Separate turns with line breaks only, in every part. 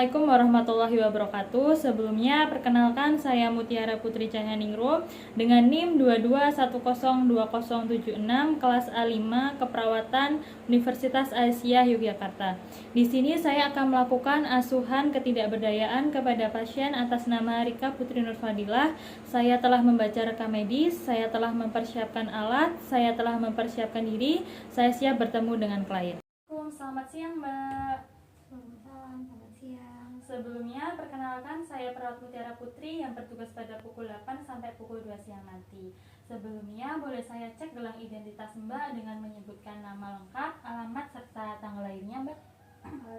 Assalamualaikum warahmatullahi wabarakatuh. Sebelumnya perkenalkan saya Mutiara Putri Cahyaningrum dengan NIM 22102076 kelas A5 Keperawatan Universitas Asia Yogyakarta. Di sini saya akan melakukan asuhan ketidakberdayaan kepada pasien atas nama Rika Putri Nurfadilah. Saya telah membaca rekam medis, saya telah mempersiapkan alat, saya telah mempersiapkan diri, saya siap bertemu dengan klien. Selamat siang, Mbak.
Selamat siang.
Sebelumnya, perkenalkan saya Perawat Mutiara Putri yang bertugas pada pukul 8 sampai pukul 2 siang nanti. Sebelumnya, boleh saya cek gelang identitas Mbak dengan menyebutkan nama lengkap, alamat, serta tanggal lahirnya, Mbak?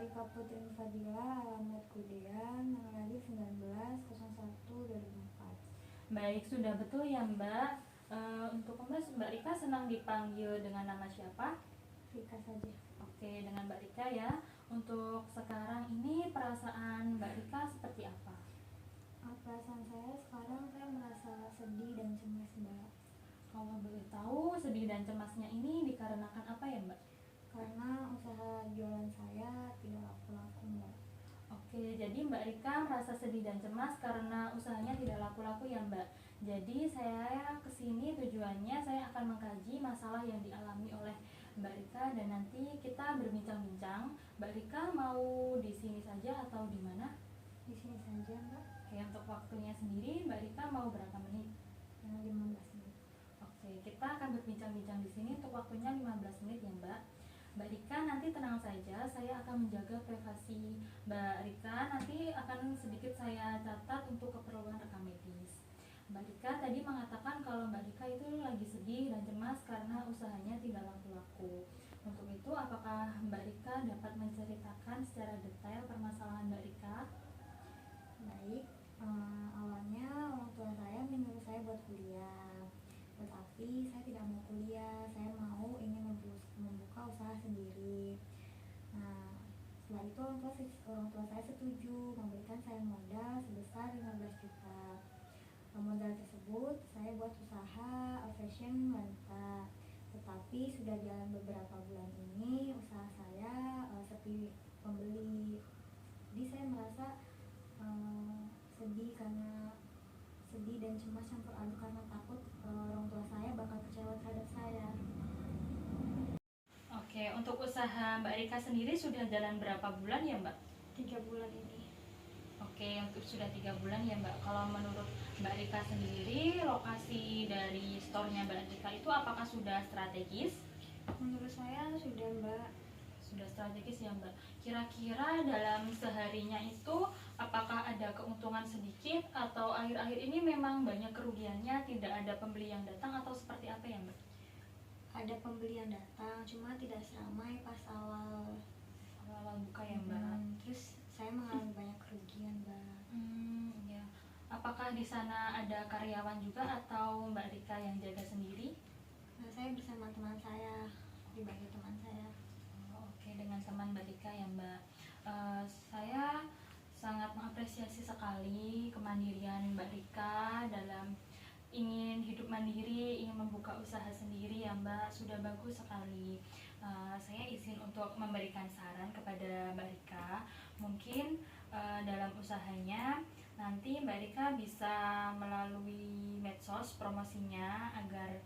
Rika Putri Nurfadilah, alamat Kudean, tanggal lahir 19/01/2004.
Baik, sudah betul ya, Mbak. Untuk Mbak Rika senang dipanggil dengan nama siapa?
Rika saja.
Oke, dengan Mbak Rika ya. Untuk sekarang ini perasaan Mbak Rika seperti apa?
Perasaan saya sekarang saya merasa sedih dan cemas, Mbak.
Kalau boleh tahu, sedih dan cemasnya ini dikarenakan apa ya, Mbak?
Karena usaha jualan saya tidak laku-laku, Mbak.
Oke, jadi Mbak Rika merasa sedih dan cemas karena usahanya tidak laku-laku ya, Mbak. Jadi saya kesini tujuannya saya akan mengkaji masalah yang dialami oleh Mbak Rika dan nanti kita berbincang-bincang. Mbak Rika mau di sini saja atau di mana?
Di sini saja, Mbak.
Oke, untuk waktunya sendiri Mbak Rika mau berapa menit?
15 menit.
Oke, kita akan berbincang-bincang di sini untuk waktunya 15 menit ya, Mbak. Mbak Rika nanti tenang saja, saya akan menjaga privasi Mbak Rika. Nanti akan sedikit saya catat untuk keperluan rekam medis. Mbak Rika tadi mengatakan kalau Mbak Rika itu lagi sedih dan cemas karena usahanya tidak laku-laku. Untuk itu, apakah Mbak Rika dapat menceritakan secara detail permasalahan Mbak Rika?
Baik, awalnya orang tua saya menyuruh saya buat kuliah. Tetapi saya tidak mau kuliah, saya ingin membuka usaha sendiri. Nah, setelah itu orang tua saya setuju memberikan saya modal sebesar 15 juta. Modal tersebut saya buat usaha fashion wanita. Tetapi sudah jalan beberapa bulan ini usaha saya sepi pembeli. Jadi saya merasa sedih dan cemas campur aduk karena takut orang tua saya bakal kecewa terhadap saya.
Oke, untuk usaha Mbak Rika sendiri sudah jalan berapa bulan ya, Mbak?
3 bulan ini.
Oke, untuk sudah 3 bulan ya, Mbak. Kalau menurut Mbak Rika sendiri, lokasi dari store-nya Mbak Rika itu apakah sudah strategis?
Menurut saya sudah, Mbak.
Sudah strategis ya, Mbak. Kira-kira dalam seharinya itu apakah ada keuntungan sedikit atau akhir-akhir ini memang banyak kerugiannya, tidak ada pembeli yang datang atau seperti apa ya, Mbak?
Ada pembeli yang datang, cuma tidak seramai pas awal
Buka ya, Mbak.
Terus saya mengalami banyak kerugian, Mbak.
Ya. Apakah di sana ada karyawan juga atau Mbak Rika yang jaga sendiri?
Saya bersama teman saya, dibantu teman saya.
Oke, dengan teman Mbak Rika ya, Mbak. Saya sangat mengapresiasi sekali kemandirian Mbak Rika dalam ingin hidup mandiri, ingin membuka usaha sendiri ya, Mbak. Sudah bagus sekali. Saya izin untuk memberikan saran kepada Mbak Rika. Mungkin dalam usahanya nanti Mbak Rika bisa melalui medsos promosinya agar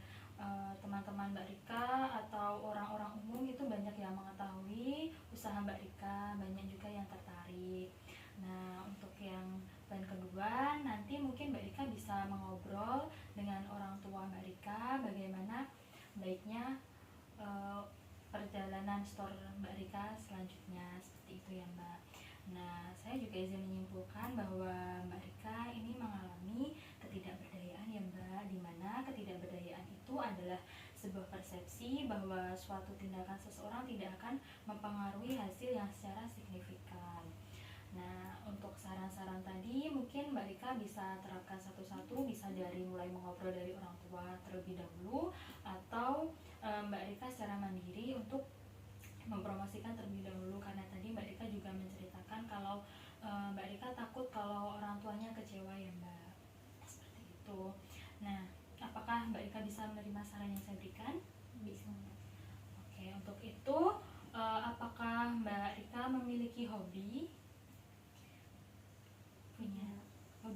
teman-teman Mbak Rika atau orang-orang umum itu banyak yang mengetahui usaha Mbak Rika, banyak juga yang tertarik. Nah, untuk yang poin kedua, nanti mungkin Mbak Rika bisa mengobrol dengan orang tua Mbak Rika bagaimana baiknya perjalanan store Mbak Rika selanjutnya, seperti itu ya, Mbak. Nah, saya juga izin menyimpulkan bahwa Mbak Rika ini mengalami ketidakberdayaan ya, Mbak, di mana ketidakberdayaan itu adalah sebuah persepsi bahwa suatu tindakan seseorang tidak akan mempengaruhi hasil yang secara signifikan. Nah, untuk saran-saran tadi mungkin Mbak Rika bisa terapkan satu-satu, bisa dari mulai mengobrol dari orang tua terlebih dahulu atau Mbak Rika secara mandiri untuk mempromosikan terlebih dahulu, karena tadi Mbak Rika juga menceritakan kalau Mbak Rika takut kalau orang tuanya kecewa ya, Mbak. Seperti itu. Nah, apakah Mbak Rika bisa menerima saran yang saya berikan?
Bisa.
Oke, untuk itu apakah Mbak Rika memiliki hobi?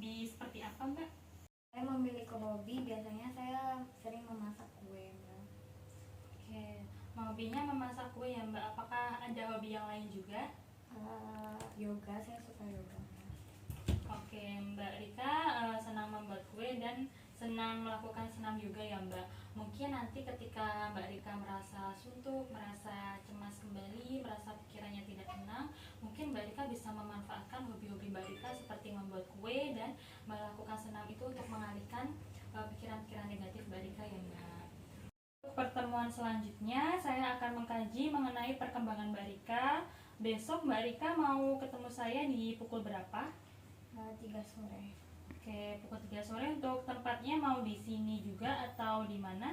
hobi seperti apa Mbak?
Saya memiliki hobi, biasanya saya sering memasak kue, Mbak.
Oke, hobinya memasak kue ya Mbak. Apakah ada hobi yang lain juga?
Yoga, saya suka yoga, Mbak.
Oke, Mbak Rika senang membuat kue dan senang melakukan senam yoga ya Mbak. Mungkin nanti ketika Mbak Rika merasa suntuk, merasa cemas kembali, merasa pikirannya tidak tenang, mungkin Mbak Rika bisa memanfaatkan hobi-hobi Mbak Rika seperti membuat kue dan melakukan senam itu untuk mengalihkan pikiran-pikiran negatif Mbak Rika ya Mbak. Pertemuan selanjutnya saya akan mengkaji mengenai perkembangan Mbak Rika. Besok Mbak Rika mau ketemu saya di pukul berapa?
3 sore.
Oke, pukul 3 sore. Untuk tempatnya mau di sini juga atau di mana?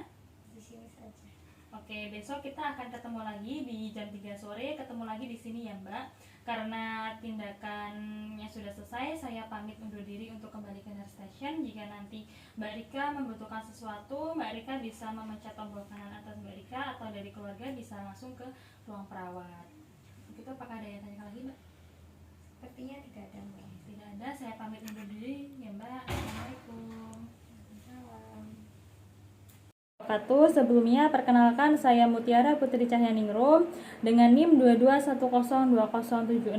Di sini saja.
Oke, besok kita akan ketemu lagi di jam 3 sore, ketemu lagi di sini ya Mbak. Karena tindakannya sudah selesai, saya pamit undur diri untuk kembali ke nurse station. Jika nanti Mbak Rika membutuhkan sesuatu, Mbak Rika bisa memencet tombol kanan atas Mbak Rika, atau dari keluarga bisa langsung ke ruang perawat. Begitu, apakah ada yang tanya lagi Mbak?
Sepertinya tidak ada, Mbak.
Tidak ada, saya pamit undur diri ya Mbak. Assalamualaikum.
Salam.
Sebelumnya perkenalkan saya Mutiara Putri Cahyaningrum dengan NIM 22102076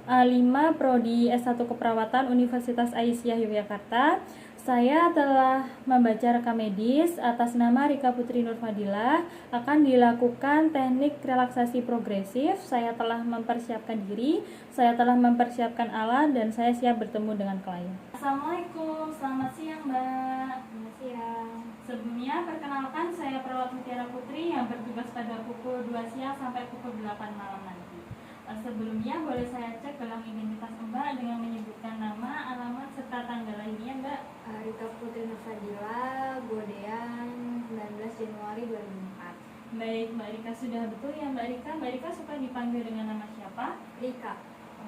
A5 Prodi S1 Keperawatan Universitas Aisyah Yogyakarta. Saya telah membaca rekam medis atas nama Rika Putri Nurfadilah. Akan dilakukan teknik relaksasi progresif. Saya telah mempersiapkan diri, saya telah mempersiapkan alat, dan saya siap bertemu dengan klien. Assalamualaikum, selamat siang Mbak.
Selamat siang.
Sebelumnya perkenalkan saya Perawat Mutiara Putri yang bertugas pada pukul 2 siang sampai pukul 8 malam nanti. Sebelumnya boleh saya cek gelang identitas Mbak dengan menyebutkan nama, alamat, serta tanggal lahirnya Mbak?
Rika Putri Nurfadilah, Godean, 19 Januari 2004.
Baik, Mbak Rika sudah betul ya Mbak Rika. Mbak Rika suka dipanggil dengan nama siapa?
Rika.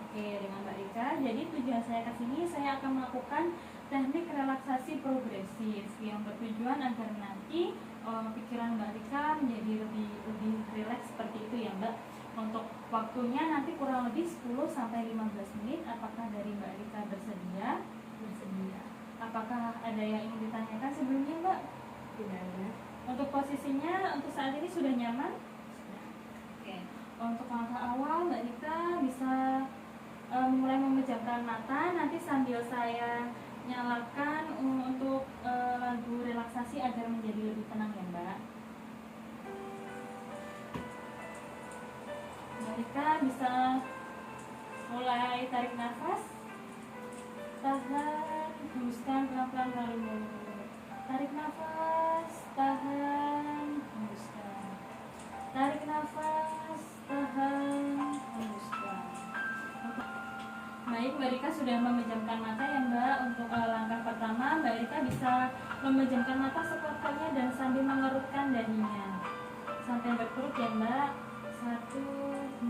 Oke, dengan Mbak Rika. Jadi tujuan saya ke sini, saya akan melakukan teknik relaksasi progresif yang bertujuan agar nanti pikiran Mbak Rika menjadi lebih rileks seperti itu ya Mbak. Untuk waktunya nanti kurang lebih 10-15 menit. Apakah dari Mbak Rika bersedia? Bersedia. Apakah ada yang ingin ditanyakan sebelumnya Mbak?
Tidak ada.
Untuk posisinya untuk saat ini sudah nyaman? Oke. Untuk langkah awal Mbak Rika bisa mulai memejamkan mata. Nanti sambil saya nyalakan untuk lagu relaksasi agar menjadi lebih tenang ya Mbak. Mbak Rika bisa mulai tarik nafas, tahan, hembuskan pelan-pelan melalui mulut. Tarik nafas, tahan, hembuskan. Tarik nafas, tahan, hembuskan. Baik, Mbak Rika sudah memejamkan mata ya Mbak. Untuk langkah pertama, Mbak Rika bisa memejamkan mata sekuat-kuatnya dan sambil mengerutkan dahinya sampai berkerut ya Mbak. 1,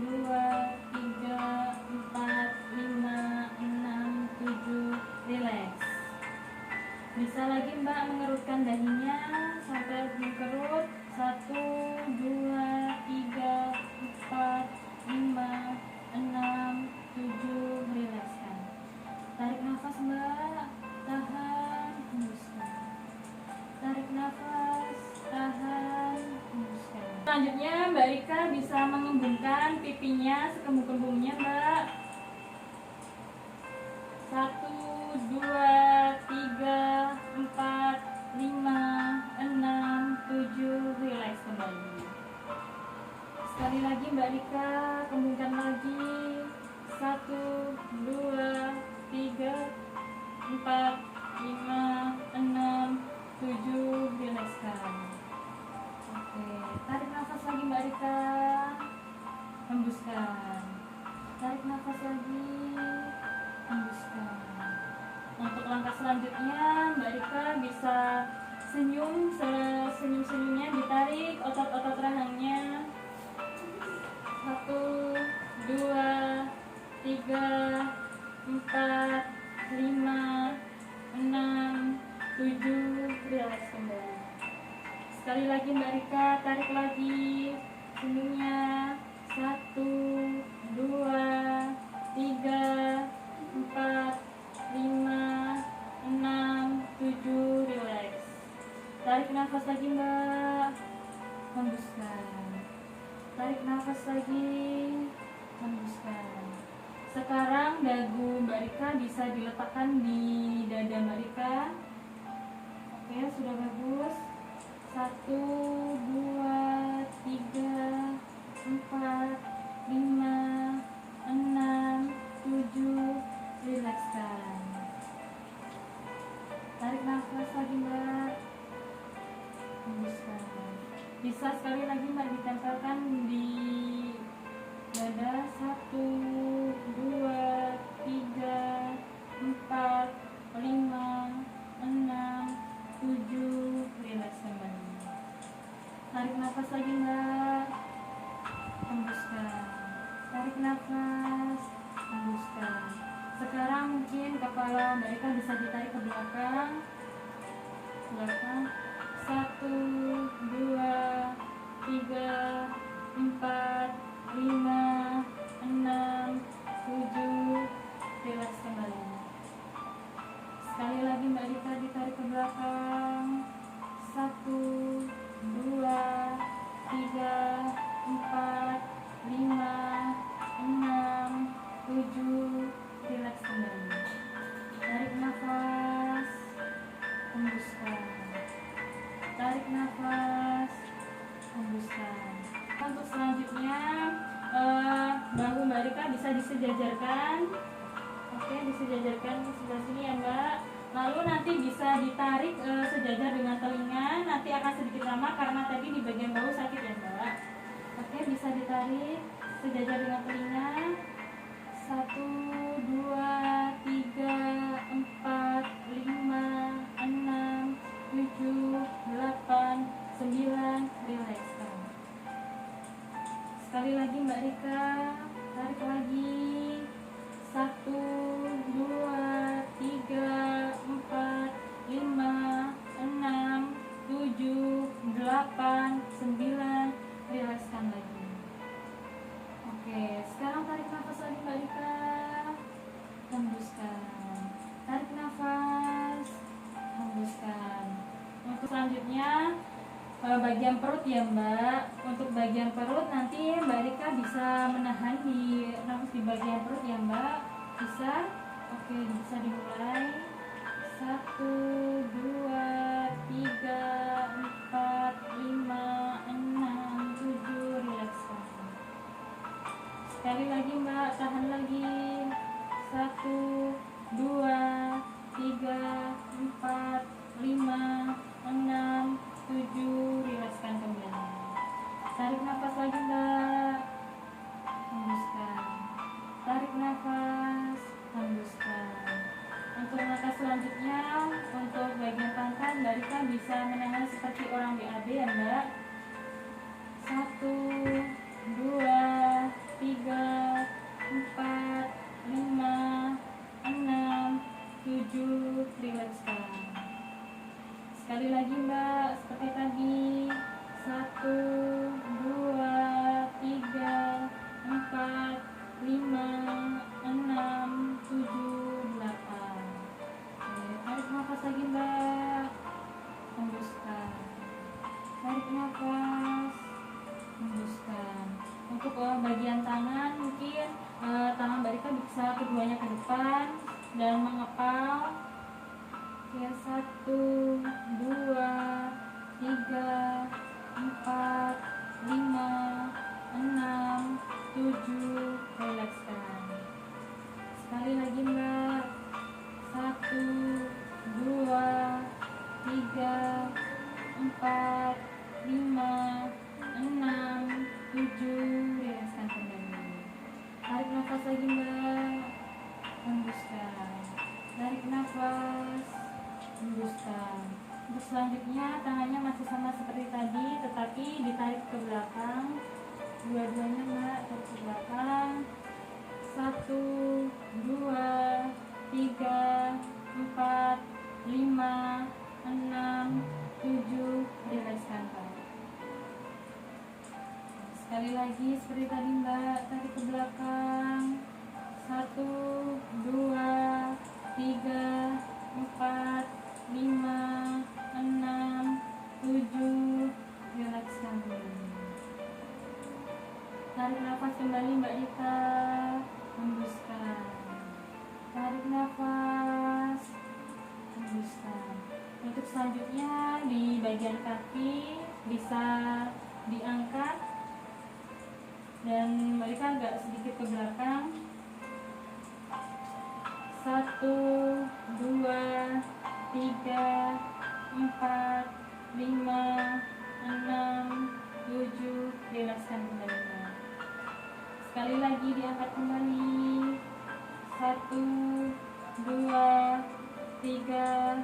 2, 3, 4, 5, 6, 7, relax. Bisa lagi Mbak mengerutkan dahinya sampai berkerut. 1, 2, 3, 4, 5, 6, 7, rilekskan. Tarik nafas Mbak, tahan, hembuskan. Tarik nafas, tahan, hembuskan. Selanjutnya Mbak Rika bisa mengembungkan pipinya sekembung-kembungnya Mbak. 1, 2, 3, 4, 5, 6, 7, rileks kembali. Sekali lagi Mbak Rika, kembungkan lagi. 1, 2, 3, 4, 5, 6, 7, rilekskan. Oke, tarik nafas lagi Mbak Rika, hembuskan. Tarik nafas lagi, hembuskan. Untuk langkah selanjutnya Mbak Rika bisa senyum, senyum-senyumnya ditarik otot-otot rahangnya. 1, 2, 3, 4, 5, 6, 7, rileks kembali. Sekali lagi Mbak Rika, tarik lagi senyumnya. 1, 2, 3, 4, 5, Tarik nafas lagi Mbak, hembuskan. Tarik nafas lagi, hembuskan. Sekarang dagu Mbak Rika bisa diletakkan di dada Mbak Rika. Oke, sudah bagus. 1, 2, 3, 4, 5, 6, 7. Rilekskan. Tarik nafas lagi Mbak, hembuskan. Bisa sekali lagi Mbak ditempelkan di dada. 1, 2, 3, 4, 5, 6, 7. Rileks kembali. Tarik nafas lagi Mbak, hembuskan. Tarik nafas, hembuskan. Sekarang mungkin kepala Mbak Rika bisa ditarik ke belakang. 1, 2, 3, 4, 5, 6, 7. Rileks kembali. Sekali lagi Mbak Rika ditarik ke belakang. 1, 2, 3, 4, 5, 6, 7. Rileks kembali. Tarik nafas, hembuskan. Tarik nafas, hembuskan. Untuk selanjutnya bahu Mbak Rika bisa disejajarkan. Oke, disejajarkan ke sebelah sini ya Mbak. Lalu nanti bisa ditarik sejajar dengan telinga. Nanti akan sedikit lama karena tadi di bagian bahu sakit ya Mbak. Oke, bisa ditarik sejajar dengan telinga. 1, 2, 3, 4, 5, 6, 7, 8, 9. Rilekskan. Sekali lagi Mbak Rika, tarik lagi. 1, 2, 3, 4, 5, 6, 7, 8, 9. Rilekskan lagi. Oke, sekarang tarik nafas lagi Mbak Rika, hembuskan. Tarik nafas, hembuskan. Untuk selanjutnya bagian perut ya Mbak. Untuk bagian perut nanti Mbak Rika bisa menahan di nafas di bagian perut ya Mbak. Bisa? Oke, bisa dimulai. 1, 2, 3, 4, 5, 6, 7. Rilekskan. Sekali lagi Mbak, tahan lagi. 1, 2, 3, 4, 5, 6, 7. Rilekskan kembali. Tarik nafas lagi Mbak, hembuskan. Tarik nafas, hembuskan. Untuk langkah selanjutnya, untuk bagian pangkal Mbak Rika bisa menengahi seperti orang BAB ya Mbak. 1, 2, 3, 4, 5, 6, 7. Rilekskan. Sekali lagi Mbak, seperti tadi. 1, 2, 3, 4, 5, 6, 7, 8. Oke, tarik nafas lagi Mbak, hembuskan. Tarik nafas, hembuskan. Untuk bagian tangan mungkin tangan Mbak Rika bisa keduanya ke depan dan mengepal. Oke, 1, 2, 3, 4, 5, 6, 7. Rilekskan. Sekali lagi Mbak. 1, 2, 3, 4, 5, 6, 7. Rilekskan kembali. Tarik nafas lagi Mbak, hembuskan. Tarik nafas, hembuskan. Untuk selanjutnya tangannya masih sama seperti tadi, tetapi ditarik ke belakang. Dua-duanya Mbak, tarik ke belakang. 1, 2, 3, 4, 5, 6, 7. Rilekskan Pak. Sekali lagi seperti tadi Mbak, tarik ke belakang. 1, 2, 3, 4, 5, 6, bagian kaki bisa diangkat dan Mbak Rika agak sedikit ke belakang. 1, 2, 3, 4, 5, 6, 7. Rilekskan kembali. Sekali lagi diangkat kembali. 1, 2, 3,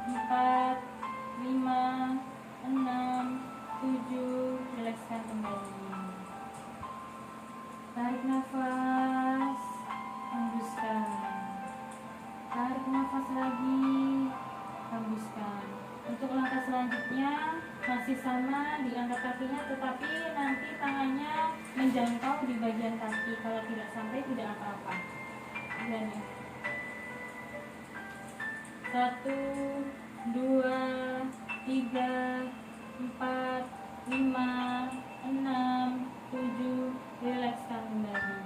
4, 5, 6, 7. Rilekskan kembali. Tarik nafas, hembuskan. Tarik nafas lagi, hembuskan. Untuk langkah selanjutnya masih sama, diangkat kakinya tetapi nanti tangannya menjangkau di bagian kaki. Kalau tidak sampai tidak apa-apa. Dan 1, 2, 3, 4, 5, 6, 7. Rilekskan kembali.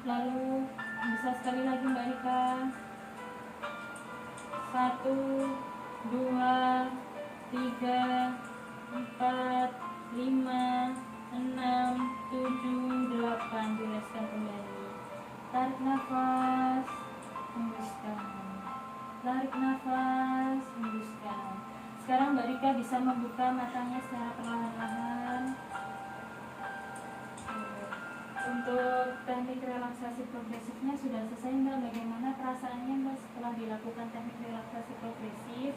Lalu bisa sekali lagi Mbak Rika. 1, 2, 3, 4, 5, 6, 7, 8. Rilekskan kembali. Tarik nafas, hembuskan. Tarik nafas, hembuskan. Sekarang Mbak Rika bisa membuka matanya secara perlahan-lahan. Untuk teknik relaksasi progresifnya sudah selesai Mbak. Bagaimana perasaannya Mbak setelah dilakukan teknik relaksasi progresif?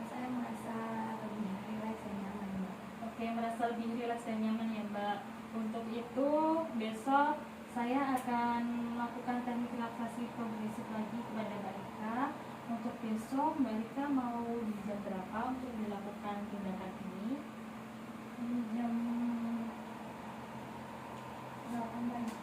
Saya merasa lebih rileks dan nyaman, Mbak.
Oke, merasa lebih rileks dan nyaman ya Mbak. Untuk itu besok saya akan melakukan teknik relaksasi progresif lagi kepada Mbak Rika. Untuk besok Mbak Rika mau di jam berapa untuk dilakukan tindakan ini?
Jam 8 pagi.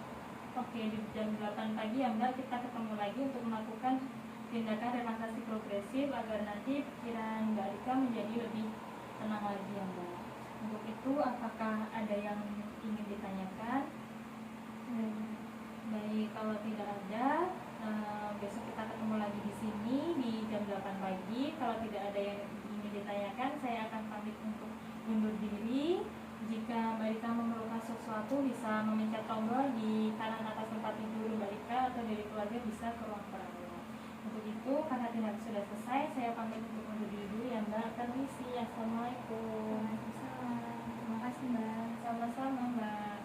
Oke, di jam 8 pagi ya Mbak, kita ketemu lagi untuk melakukan tindakan relaksasi progresif agar nanti pikiran Mbak Rika menjadi lebih tenang lagi ya Mbak. Untuk itu apakah ada yang ingin ditanyakan? Baik, kalau tidak ada, besok kita ketemu lagi di sini di jam 8 pagi. Kalau tidak ada yang ingin ditanyakan, saya akan pamit untuk undur diri. Jika Mbak Rika memerlukan sesuatu, bisa memencet tombol di kanan atas tempat tidur Mbak Rika, atau dari keluarga bisa ke ruang perawat. Untuk itu, karena tindakan sudah selesai, saya pamit untuk undur diri dulu ya Mbak. Permisi, assalamualaikum.
Waalaikumsalam. Terima kasih, Mbak.
Sama-sama Mbak.